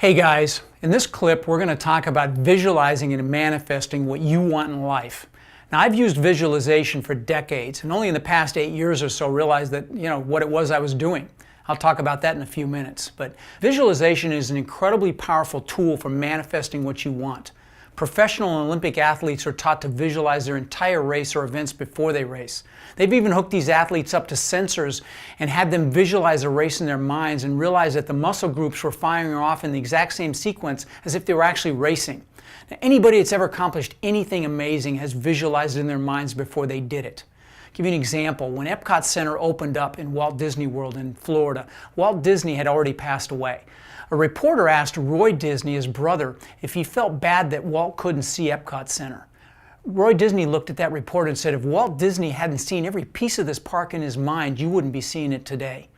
Hey guys, in this clip we're going to talk about visualizing and manifesting what you want in life. Now I've used visualization for decades and only in the past 8 years or so realized that, what it was I was doing. I'll talk about that in a few minutes. But visualization is an incredibly powerful tool for manifesting what you want. Professional and Olympic athletes are taught to visualize their entire race or events before they race. They've even hooked these athletes up to sensors and had them visualize a race in their minds and realize that the muscle groups were firing off in the exact same sequence as if they were actually racing. Now, anybody that's ever accomplished anything amazing has visualized it in their minds before they did it. I'll give you an example. When Epcot Center opened up in Walt Disney World in Florida, Walt Disney had already passed away. A reporter asked Roy Disney, his brother, if he felt bad that Walt couldn't see Epcot Center. Roy Disney looked at that reporter and said, if Walt Disney hadn't seen every piece of this park in his mind, you wouldn't be seeing it today.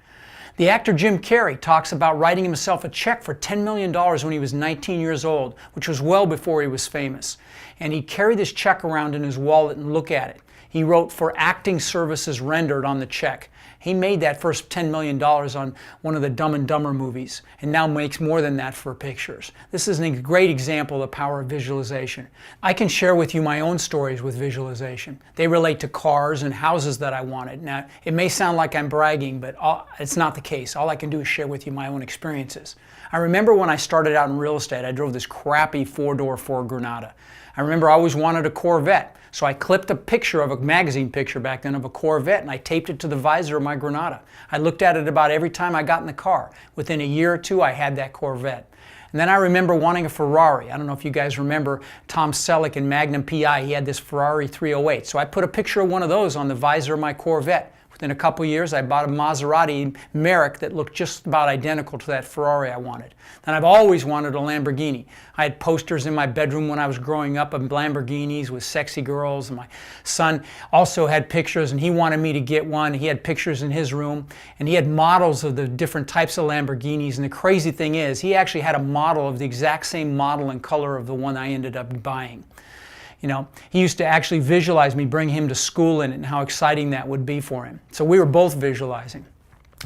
The actor Jim Carrey talks about writing himself a check for $10 million when he was 19 years old, which was well before he was famous. And he'd carry this check around in his wallet and look at it. He wrote, "For acting services rendered" on the check. He made that first $10 million on one of the Dumb and Dumber movies and now makes more than that for pictures. This is a great example of the power of visualization. I can share with you my own stories with visualization. They relate to cars and houses that I wanted. Now, it may sound like I'm bragging, but it's not the case. All I can do is share with you my own experiences. I remember when I started out in real estate, I drove this crappy four-door Ford Granada. I remember I always wanted a Corvette. So I clipped a picture of a magazine picture back then of a Corvette and I taped it to the visor of my Granada. I looked at it about every time I got in the car. Within a year or two, I had that Corvette. And then I remember wanting a Ferrari. I don't know if you guys remember Tom Selleck in Magnum P.I. He had this Ferrari 308. So I put a picture of one of those on the visor of my Corvette. Within a couple years, I bought a Maserati Merrick that looked just about identical to that Ferrari I wanted. And I've always wanted a Lamborghini. I had posters in my bedroom when I was growing up of Lamborghinis with sexy girls. And my son also had pictures, and he wanted me to get one. He had pictures in his room, and he had models of the different types of Lamborghinis. And the crazy thing is, he actually had a model of the exact same model and color of the one I ended up buying. He used to actually visualize me bring him to school in it and how exciting that would be for him. So we were both visualizing.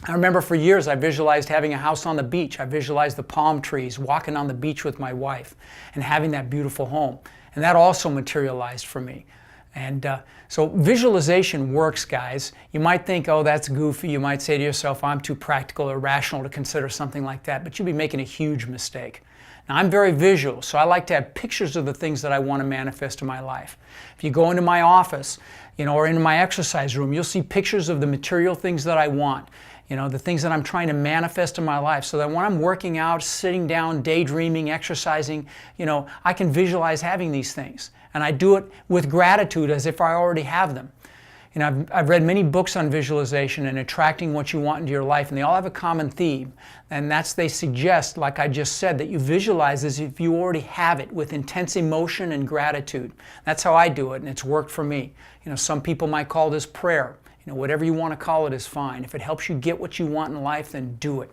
I remember for years I visualized having a house on the beach. I visualized the palm trees, walking on the beach with my wife and having that beautiful home. And that also materialized for me. And so visualization works, guys. You might think, oh, that's goofy. You might say to yourself, I'm too practical or rational to consider something like that. But you'd be making a huge mistake. Now, I'm very visual, so I like to have pictures of the things that I want to manifest in my life. If you go into my office, or into my exercise room, you'll see pictures of the material things that I want. The things that I'm trying to manifest in my life, so that when I'm working out, sitting down, daydreaming, exercising, I can visualize having these things. And I do it with gratitude as if I already have them. I've read many books on visualization and attracting what you want into your life, and they all have a common theme. And they suggest, like I just said, that you visualize as if you already have it with intense emotion and gratitude. That's how I do it, and it's worked for me. Some people might call this prayer. Whatever you want to call it is fine. If it helps you get what you want in life, then do it.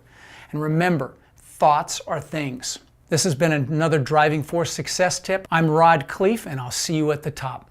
And remember, thoughts are things. This has been another Driving Force Success Tip. I'm Khleif, and I'll see you at the top.